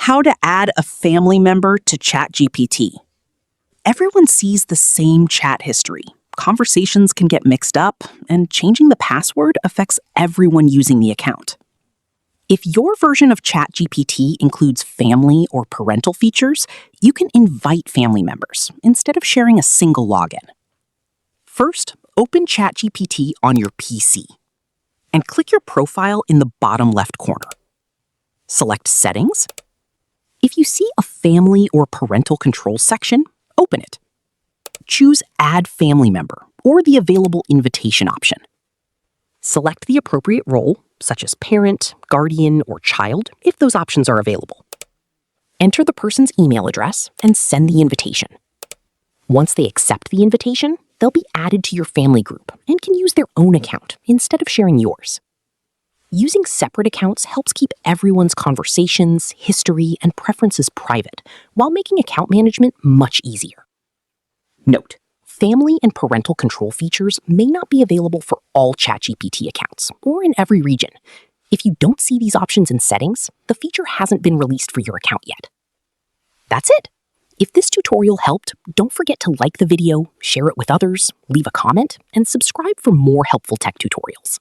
How to add a family member to ChatGPT. Everyone sees the same chat history. Conversations can get mixed up, and changing the password affects everyone using the account. If your version of ChatGPT includes family or parental features, you can invite family members instead of sharing a single login. First, open ChatGPT on your PC and click your profile in the bottom left corner. Select Settings. If you see a family or parental controls section, open it. Choose Add Family Member or the available invitation option. Select the appropriate role, such as parent, guardian, or child, if those options are available. Enter the person's email address and send the invitation. Once they accept the invitation, they'll be added to your family group and can use their own account instead of sharing yours. Using separate accounts helps keep everyone's conversations, history, and preferences private, while making account management much easier. Note: family and parental control features may not be available for all ChatGPT accounts, or in every region. If you don't see these options in settings, the feature hasn't been released for your account yet. That's it! If this tutorial helped, don't forget to like the video, share it with others, leave a comment, and subscribe for more helpful tech tutorials.